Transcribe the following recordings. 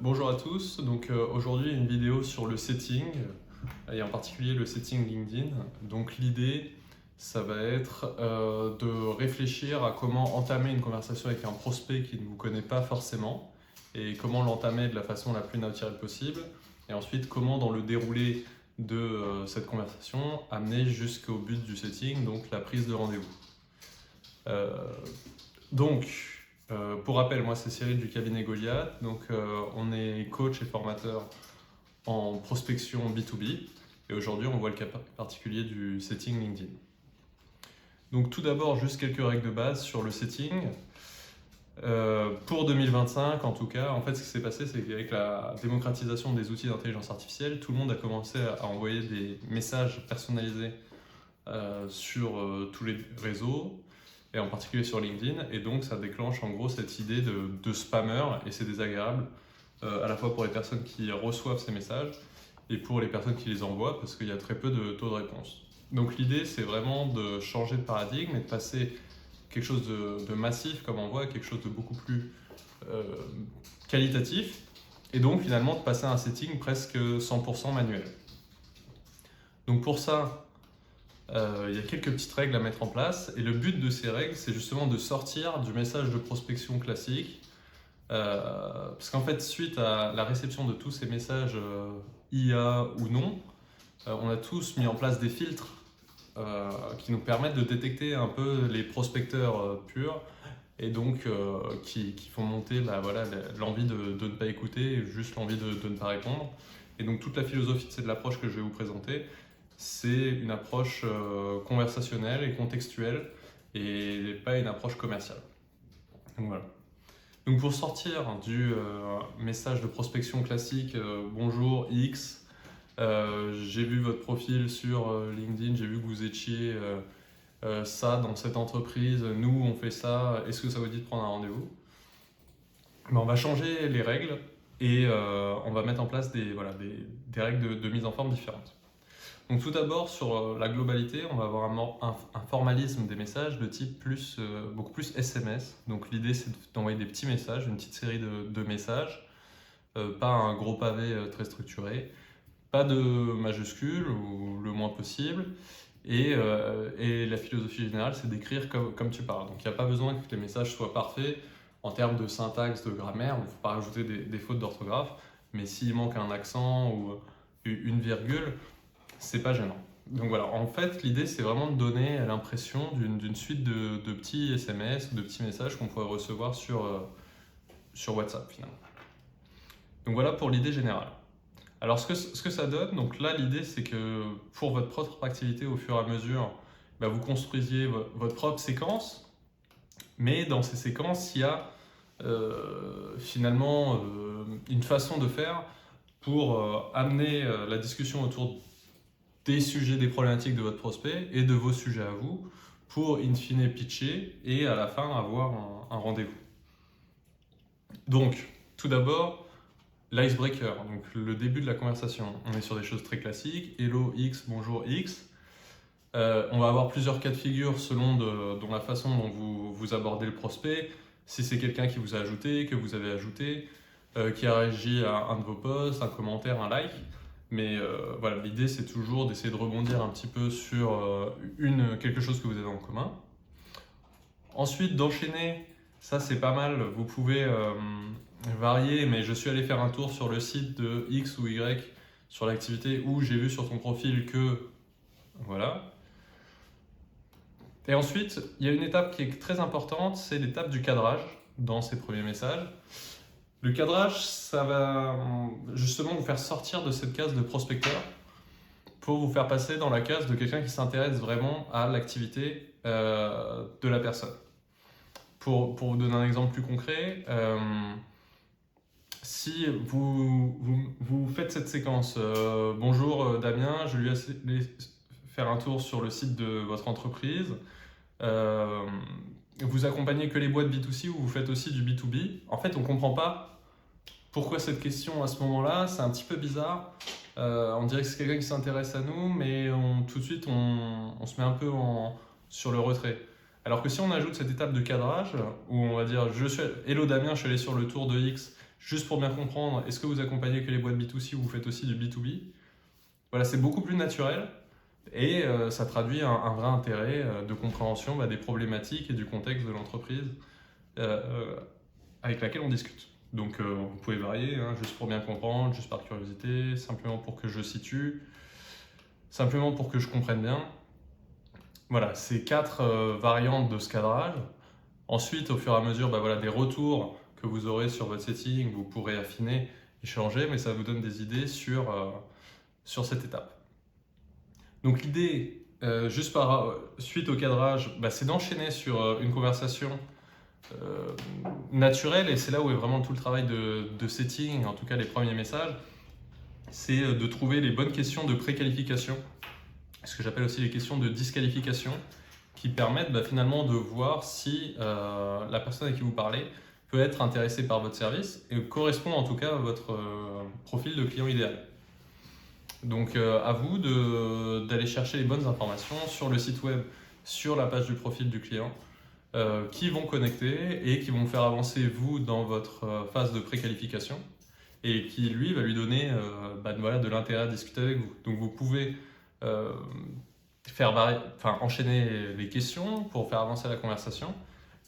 Bonjour à tous, donc aujourd'hui une vidéo sur le setting, et en particulier le setting LinkedIn. Donc l'idée, ça va être de réfléchir à comment entamer une conversation avec un prospect qui ne vous connaît pas forcément, et comment l'entamer de la façon la plus naturelle possible, et ensuite comment dans le déroulé de cette conversation amener jusqu'au but du setting, donc la prise de rendez-vous. Euh, donc, pour rappel, moi c'est Cyril du cabinet Goliath. Donc, on est coach et formateur en prospection B2B. Et aujourd'hui, on voit le cas particulier du setting LinkedIn. Donc, tout d'abord, juste quelques règles de base sur le setting. Pour 2025, en tout cas, en fait, ce qui s'est passé, c'est qu'avec la démocratisation des outils d'intelligence artificielle, tout le monde a commencé à envoyer des messages personnalisés sur tous les réseaux, et en particulier sur LinkedIn, et donc ça déclenche en gros cette idée de spammer, et c'est désagréable à la fois pour les personnes qui reçoivent ces messages et pour les personnes qui les envoient, parce qu'il y a très peu de taux de réponse. Donc l'idée, c'est vraiment de changer de paradigme et de passer quelque chose de massif comme envoi à quelque chose de beaucoup plus qualitatif, et donc finalement de passer à un setting presque 100% manuel. Donc pour ça, il y a quelques petites règles à mettre en place, et le but de ces règles, c'est justement de sortir du message de prospection classique, parce qu'en fait, suite à la réception de tous ces messages IA ou non, on a tous mis en place des filtres qui nous permettent de détecter un peu les prospecteurs purs, et donc qui font monter l'envie de ne pas écouter, et juste l'envie de ne pas répondre. Et donc toute la philosophie de l'approche que je vais vous présenter, c'est une approche conversationnelle et contextuelle, et pas une approche commerciale. Donc voilà. Donc pour sortir du message de prospection classique, bonjour X, j'ai vu votre profil sur LinkedIn, j'ai vu que vous étiez ça dans cette entreprise, nous on fait ça, est-ce que ça vous dit de prendre un rendez-vous? Ben, on va changer les règles, et on va mettre en place des règles de mise en forme différentes. Donc tout d'abord, sur la globalité, on va avoir un formalisme des messages de type beaucoup plus SMS. Donc l'idée, c'est d'envoyer des petits messages, une petite série de messages, pas un gros pavé très structuré, pas de majuscules ou le moins possible. Et la philosophie générale, c'est d'écrire comme tu parles. Donc il n'y a pas besoin que les messages soient parfaits en termes de syntaxe, de grammaire. Il ne faut pas rajouter des fautes d'orthographe, mais s'il manque un accent ou une virgule, c'est pas gênant. Donc voilà, en fait, l'idée, c'est vraiment de donner l'impression d'une suite de petits SMS ou de petits messages qu'on pourrait recevoir sur WhatsApp, finalement. Donc voilà pour l'idée générale. Alors ce que ça donne, donc là, l'idée, c'est que pour votre propre activité, au fur et à mesure, vous construisiez votre propre séquence, mais dans ces séquences, il y a finalement une façon de faire pour amener la discussion autour des sujets, des problématiques de votre prospect et de vos sujets à vous, pour in fine pitcher et à la fin avoir un rendez-vous. Donc, tout d'abord, l'icebreaker, donc le début de la conversation. On est sur des choses très classiques, hello X, bonjour X. On va avoir plusieurs cas de figure selon la façon dont vous abordez le prospect. Si c'est quelqu'un qui vous a ajouté, que vous avez ajouté, qui a réagi à un de vos posts, un commentaire, un like. Mais voilà, l'idée, c'est toujours d'essayer de rebondir un petit peu sur quelque chose que vous avez en commun. Ensuite, d'enchaîner, ça c'est pas mal, vous pouvez varier, mais je suis allé faire un tour sur le site de X ou Y sur l'activité, où j'ai vu sur ton profil que... Voilà. Et ensuite, il y a une étape qui est très importante, c'est l'étape du cadrage dans ces premiers messages. Le cadrage, ça va justement vous faire sortir de cette case de prospecteur pour vous faire passer dans la case de quelqu'un qui s'intéresse vraiment à l'activité de la personne. Pour vous donner un exemple plus concret, si vous faites cette séquence, bonjour Damien, je lui ai faire un tour sur le site de votre entreprise, vous accompagnez que les boîtes B2C ou vous faites aussi du B2B, en fait on ne comprend pas pourquoi cette question à ce moment-là, c'est un petit peu bizarre. On dirait que c'est quelqu'un qui s'intéresse à nous, mais tout de suite on se met un peu sur le retrait. Alors que si on ajoute cette étape de cadrage, où on va dire hello Damien, je suis allé sur le tour de X, Juste pour bien comprendre, est-ce que vous accompagnez que les boîtes B2C ou vous faites aussi du B2B? Voilà, c'est beaucoup plus naturel et ça traduit un vrai intérêt de compréhension des problématiques et du contexte de l'entreprise avec laquelle on discute. Donc vous pouvez varier, hein, juste pour bien comprendre, juste par curiosité, simplement pour que je situe, simplement pour que je comprenne bien. Voilà, ces 4 variantes de ce cadrage. Ensuite, au fur et à mesure voilà, des retours que vous aurez sur votre setting, vous pourrez affiner et changer, mais ça vous donne des idées sur cette étape. Donc l'idée, juste par suite au cadrage, c'est d'enchaîner sur une conversation naturelle, et c'est là où est vraiment tout le travail de setting, en tout cas les premiers messages, c'est de trouver les bonnes questions de préqualification, ce que j'appelle aussi les questions de disqualification, qui permettent finalement de voir si la personne à qui vous parlez peut être intéressée par votre service et correspond en tout cas à votre profil de client idéal. Donc à vous d'aller chercher les bonnes informations sur le site web, sur la page du profil du client, qui vont connecter et qui vont faire avancer vous dans votre phase de préqualification et qui lui va lui donner de l'intérêt à discuter avec vous. Donc vous pouvez enchaîner les questions pour faire avancer la conversation.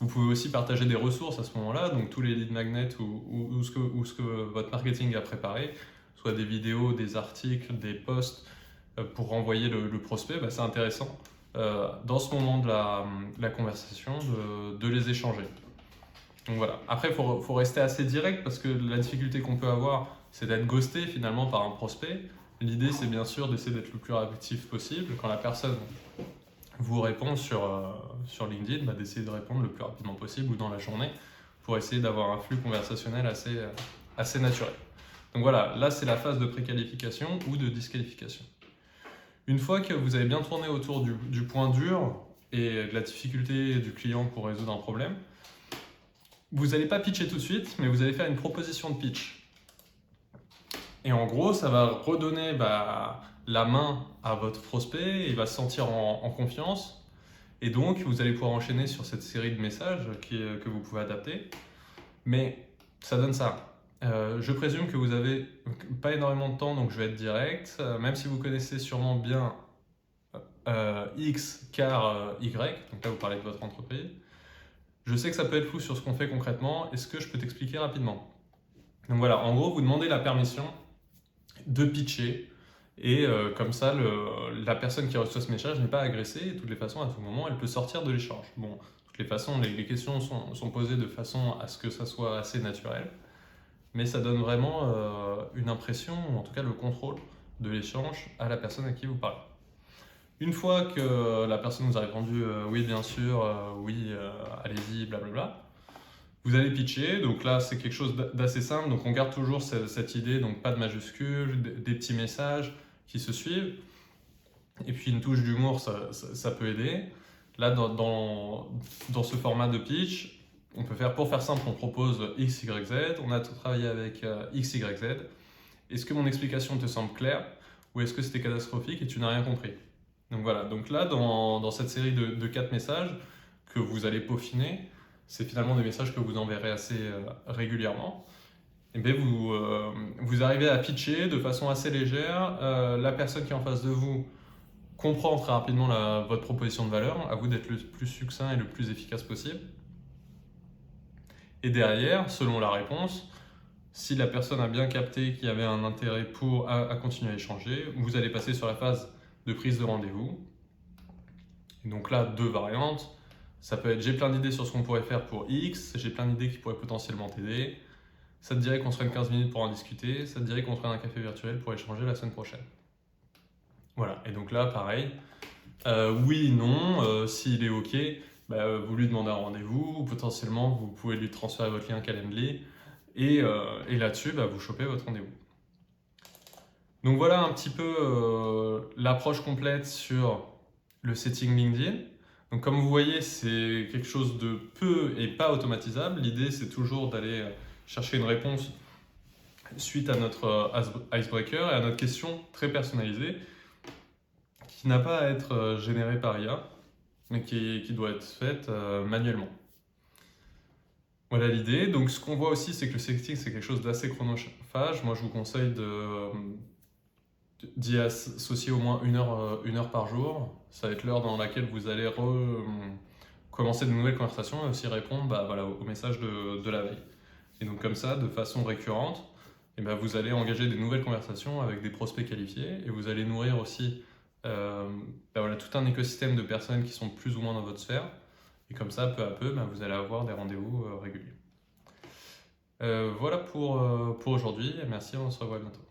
Vous pouvez aussi partager des ressources à ce moment-là, donc tous les lead magnets ou ce que votre marketing a préparé, soit des vidéos, des articles, des posts pour renvoyer le prospect, c'est intéressant dans ce moment de la conversation de les échanger. Donc voilà. Après, il faut rester assez direct parce que la difficulté qu'on peut avoir, c'est d'être ghosté finalement par un prospect. L'idée, c'est bien sûr d'essayer d'être le plus réactif possible. Quand la personne vous répond sur LinkedIn, d'essayer de répondre le plus rapidement possible ou dans la journée pour essayer d'avoir un flux conversationnel assez naturel. Donc voilà, là c'est la phase de préqualification ou de disqualification. Une fois que vous avez bien tourné autour du point dur et de la difficulté du client pour résoudre un problème, vous n'allez pas pitcher tout de suite, mais vous allez faire une proposition de pitch. Et en gros, ça va redonner la main à votre prospect, il va se sentir en confiance. Et donc, vous allez pouvoir enchaîner sur cette série de messages que vous pouvez adapter. Mais ça donne ça. Je présume que vous n'avez pas énormément de temps, donc je vais être direct. Même si vous connaissez sûrement bien X car Y, donc là vous parlez de votre entreprise. Je sais que ça peut être flou sur ce qu'on fait concrètement. Est-ce que je peux t'expliquer rapidement? Donc voilà, en gros, vous demandez la permission de pitcher et comme ça, la personne qui reçoit ce message n'est pas agressée et de toutes les façons, à tout moment, elle peut sortir de l'échange. Bon, de toutes les façons, les questions sont posées de façon à ce que ça soit assez naturel, mais ça donne vraiment une impression, ou en tout cas le contrôle de l'échange à la personne à qui vous parlez. Une fois que la personne vous a répondu oui bien sûr, oui allez-y, blablabla, vous allez pitcher. Donc là c'est quelque chose d'assez simple, donc on garde toujours cette idée, donc pas de majuscules, des petits messages qui se suivent, et puis une touche d'humour ça peut aider. Là dans ce format de pitch, on peut faire, pour faire simple, on propose X, Y, Z, on a travaillé avec X, Y, Z. Est-ce que mon explication te semble claire ou est-ce que c'était catastrophique et tu n'as rien compris? Donc voilà, donc là dans cette série de 4 messages que vous allez peaufiner, c'est finalement des messages que vous enverrez assez régulièrement. Et bien vous arrivez à pitcher de façon assez légère, la personne qui est en face de vous comprend très rapidement votre proposition de valeur, à vous d'être le plus succinct et le plus efficace possible. Et derrière, selon la réponse, si la personne a bien capté qu'il y avait un intérêt à continuer à échanger, vous allez passer sur la phase de prise de rendez-vous. Et donc là, 2 variantes. Ça peut être j'ai plein d'idées sur ce qu'on pourrait faire pour X, j'ai plein d'idées qui pourraient potentiellement t'aider. Ça te dirait qu'on se prenne 15 minutes pour en discuter, ça te dirait qu'on se prenne un café virtuel pour échanger la semaine prochaine. Voilà, et donc là, pareil, oui, non, s'il est OK, vous lui demandez un rendez-vous, potentiellement vous pouvez lui transférer votre lien Calendly, et là-dessus, vous chopez votre rendez-vous. Donc voilà un petit peu l'approche complète sur le setting LinkedIn. Donc comme vous voyez, c'est quelque chose de peu et pas automatisable. L'idée, c'est toujours d'aller chercher une réponse suite à notre icebreaker et à notre question très personnalisée qui n'a pas à être générée par IA, mais qui doit être faite manuellement. Voilà l'idée. Donc ce qu'on voit aussi, c'est que le sexting, c'est quelque chose d'assez chronophage. Moi, je vous conseille d'y associer au moins une heure par jour. Ça va être l'heure dans laquelle vous allez commencer de nouvelles conversations et aussi répondre voilà, aux messages de la veille. Et donc comme ça, de façon récurrente, et vous allez engager des nouvelles conversations avec des prospects qualifiés et vous allez nourrir aussi voilà, tout un écosystème de personnes qui sont plus ou moins dans votre sphère. Et comme ça, peu à peu, vous allez avoir des rendez-vous réguliers. Voilà pour aujourd'hui. Merci, on se revoit bientôt.